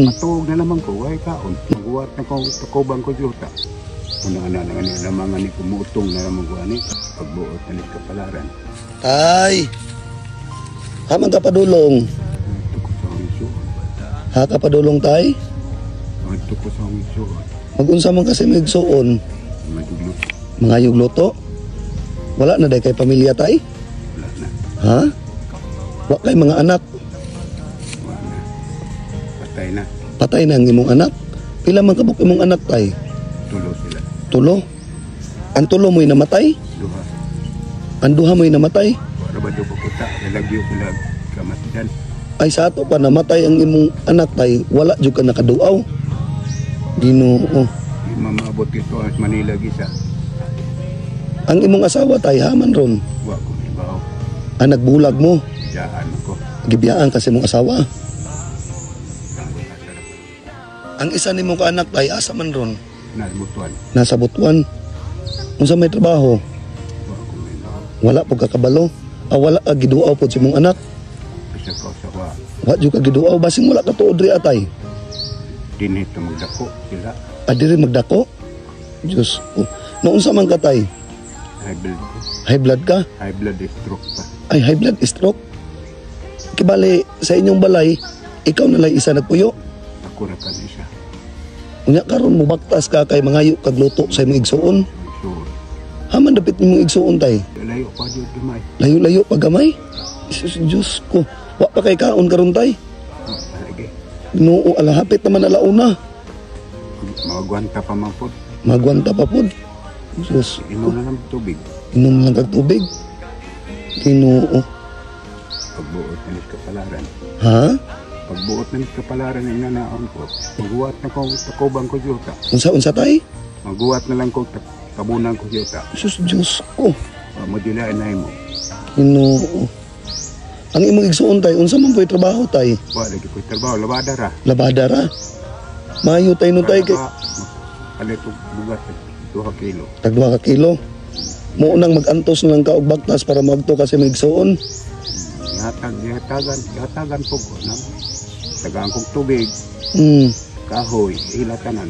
Matuog na naman ko, ay kaon. Maguwat na ko, takobang ko juta. Una-ana na naman ni kumutong na naman ko ani. Pagbuot na ni kapalaran. Tay! Hamang ka padulong. Ito ko sa hangisuon. Ha ka padulong tay? Ito ko sa hangisuon. Magunsa man kasi may igsuon. Maduglo. Mga yugluto. Wala na day kay pamilya tay? Wala na. Ha? Wa kay mga anak. Wala na. Patay na. Patay na ang imong anak. Pila man kabuk imong anak tay? Tulo sila. Tulo? Ang tulo mo'y namatay? Duha. Ang duha mo'y namatay? Wala ba ito puputa? Lalagyo ko lang kamatian. Ay sa ato pa namatay ang imong anak tay, wala jud ka nakaduaw. Ginoo. Di mamabot ito at Manila gisa. Ang imong asawa tay haman ron. Wa ko ibaw. Ang nagbulag mo, Diyaan ko. gibiyaan kasi imong asawa. Ang isa nimong kaanak tay asa man ron? Nalimutuan. Nasa Butuan. Unsa may trabaho? Wa ko ibaw. Wala pud ka kabalo. Wala ka giduaw pud sa imong anak. Bisa ko sa wa. Wa jud ka giduaw basing wala ka tuod ri atay. Dinito magdako sila. Adiri magdako. Diyos ko. Noon sa man ka tay? High blood ko. High blood ka? High blood stroke pa. Ay, high blood stroke. Kibali, sa inyong balay, ikaw nalay isa nagpuyo. Ako na kan isa. Unya karon mo baktas ka kay mangayo kag luto sa imong igsuon. Sure. Haman dapit imong igsuon tay. Layo pa dito gamay. Layo-layo pagamay. Jesus Diyos ko. Wa pa kay kaon karon tay. Lagi. Ginoo alahapit naman alauna. Mga gwanta pa man po. Magwanta pa pud. Diyos Inom ko. na ng tubig. Inom lang kag tubig. Ginoo. Pagbuot na ng kapalaran. Ha? Pagbuot na ng kapalaran ang nanaon ko. Maguwat na ko takobang ko yuta. Unsa tay? Maguwat na lang ko kabunan ko yuta. Jesus Diyos ko. Madilaan na mo. Ginoo. Ang imong igsuon tay, unsa man po'y trabaho tay? Wa lagi ko trabaho. Labada ra. Labada ra. Mayo tay no tay kay Alit og bugat. 2 kilo. tag 2 ka kilo. Mo nang mag-antos na lang ka og baktas para magto kasi may igsuon. Yatagan po ko. Tagaan kong tubig. Kahoy. Ilatanan.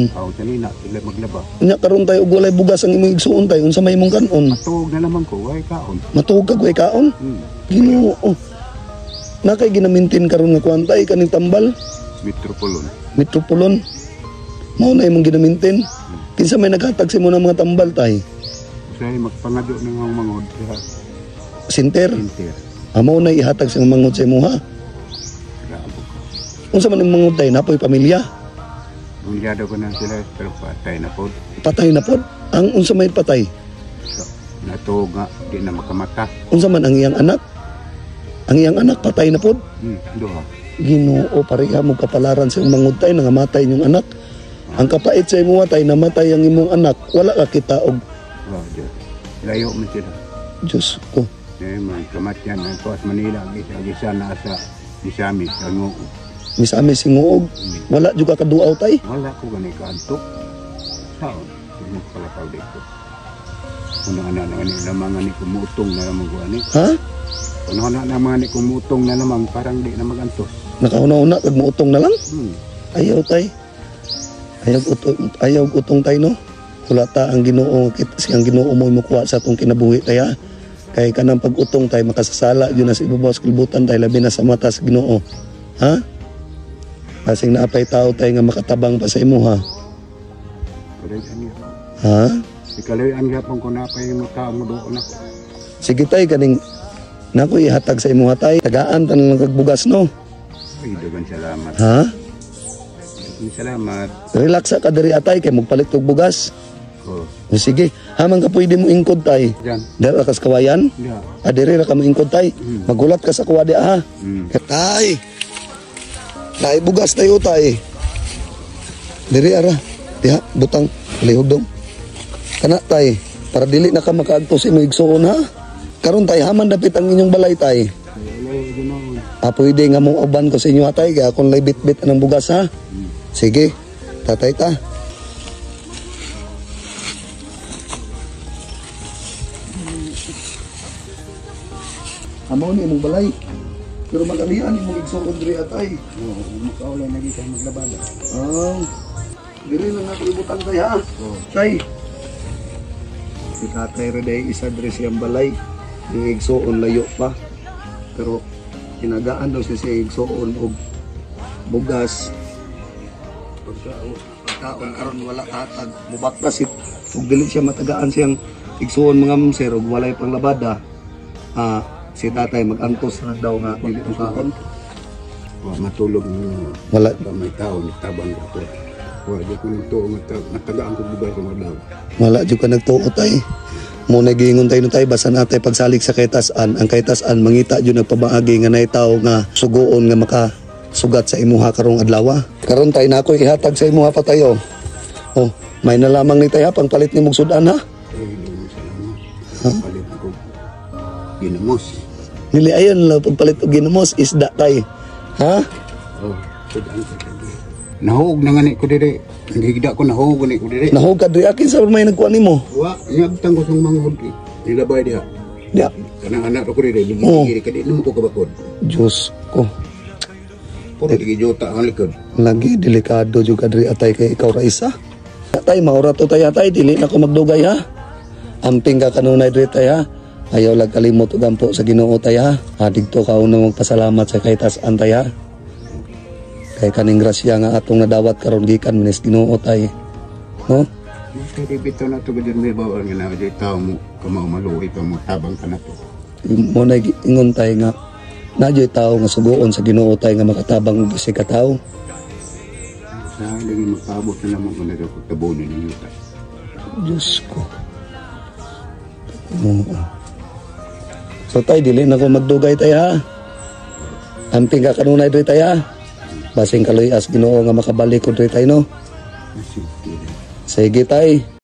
Ako kanina. Sila maglaba. Unya karon tay og walay bugas ang imong igsuon tay, unsa may imong kanon? Matuog na naman ko. Way kaon. Matuog kag way kaon? Ginoo. Na kay ginamintin karon nga kwantay kaning tambal, Metropolon. Metropolon. Mao na imong ginamintin. Kinsa may naghatag sa imo ng mga tambal tay? Usay magpangado ng mga mangod sa Sinter. inter. Amo na ihatag sa mangod sa imo ha. Grabe ko. Unsa man imong mangod tay napoy pamilya? Bunyado ko na sila pero patay na po. Patay na pod. Ang unsa may patay? So, natuog nga. Di na makamata. Unsa man ang iyang anak? Ang iyang anak patay na pod. Duha. Ginoo pareha mo kapalaran sa imong mangod tay nangamatay inyong anak. Ang kapait sa imo tay namatay ang imong anak. Wala ka kita og Wow, Diyos. Layo man sila. Diyos ko. Man, kamatyan na ito at Manila. Gisa na sa Isami. Ano, Misami singuog. Wala juga kaduaw tay. wala ko ganit kaantok. Saan? Hindi ko pala tawag dito. Una-ana na mga ni kumutong na naman ko ani. Ha? Una-ana na mga ni kumutong na naman parang di na magantos. Nakauna-una kag muutong na lang. Ayaw tay. Ayaw utong tay no. Kulata ang Ginoo siyang Ginoo mo mukuha sa atong kinabuhi tay ha. Kay kanang pag-utong tay makasasala yun na sa ibabaw sa kalibutan tay labi na sa mata sa Ginoo. Ha? Kasing naapay tao tay nga makatabang pa sa imo ha. Kalayan niya. Ha? Ikalayan niya pong kunapay yung mata mo doon ako. Sige tay kaning nako ihatag sa imo ha tay. Tagaan tan lang kag bugas no. Ay, dagan salamat. Ha? Dagan salamat. Relax ka diri atay kay magpalit og bugas. Oh, O sige, hamang ka pwede mo ingkod tay. dyan. Dara ka sa kawayan. Yeah. Adiri ra ka mo ingkod tay. Magulat ka sa kuwadi ha. Tay. Tay bugas tayo tay. Diri ara. Diha butang lihog dong. Kana tay para dili na ka makaadto sa imong igsuon ha. Karon tay haman dapit ang inyong balay tay. Layo ginoon. Pwede nga mong uban ko sa inyo atay kaya akong lay bit-bit anang bugas ha. Sige. Tatay ta. Amo ni imong balay. Pero magalian mo igsuon diri atay. Oo, makaulay na di tayo maglabada. Diri lang nato ibutang tay ha. Tay. Si Tatay Reday isa diri siyang balay. Di igsuon layo pa. Pero tinagaan daw siya igsuon og bugas. Pagkaon karon wala hatag. Mubaktas it. Ug dili siya matagaan siyang igsuon mga mumsir ug walay panglabada. Si Tatay magantos na daw nga dili to kaon. Wa matulog mo. Wala. May tao, tabang ko. Wa di ko nito natagaan ko bugas ng adlaw. Wala jud ka nagtuo tay. Mo nagingon tayo no tay basa natay pagsalig sa kaytas-an. Ang kaytas-an mangita jud nagpabaagi nga nay tawo nga sugoon nga makasugat sa imuha karong adlaw. Karon tay nako ihatag sa imuha pa tayo. Oh, may na lamang ni tay ha pangpalit nimong sudan ha. Palit ko. Ginamos. Nili ayon la pagpalit og ginamos isda tay. Ha? Oh, sudan ko. Nahog na ngani ko dire. Higda ko nahog ngani ko dire. Nahog ka diri akin sa may nagkuan nimo. Wa, nyabtang ko sang mga hudi. Nilabay diha. Ya. Kanang anak ko dire, Oh. dili kadi nimo ko kabakod. Diyos ko. Puro lagi jota ang likod. Lagi delikado juga diri atay kay ikaw ra isa. Tay maura to tay atay dili na ko magdugay ha. Amping ka kanunay diri tay ha. Ayaw lag kalimot og ampo sa Ginoo tay ha. Digto ka una magpasalamat sa kaytas-an tay ha. Kay kaning grasya nga atong nadawat karon gikan minis Ginoo tay. No? Kasi bito na to gid may bawal nga na di tao mo kamao maluoy pa mo tabang ka na to. Mo na ingon tay nga nadyo'y tao nga sugoon sa Ginoo tay nga makatabang og bisig ka tawo. Sa lagi makabot na lamang ko na ko tabonin ninyo ta. Diyos ko. Oo. So tay, dili na ko magdugay tay ha. Amping ka kanunay diri tay ha. Basing kaloy as Ginoo nga makabalik ko diri tay no. Sige tay.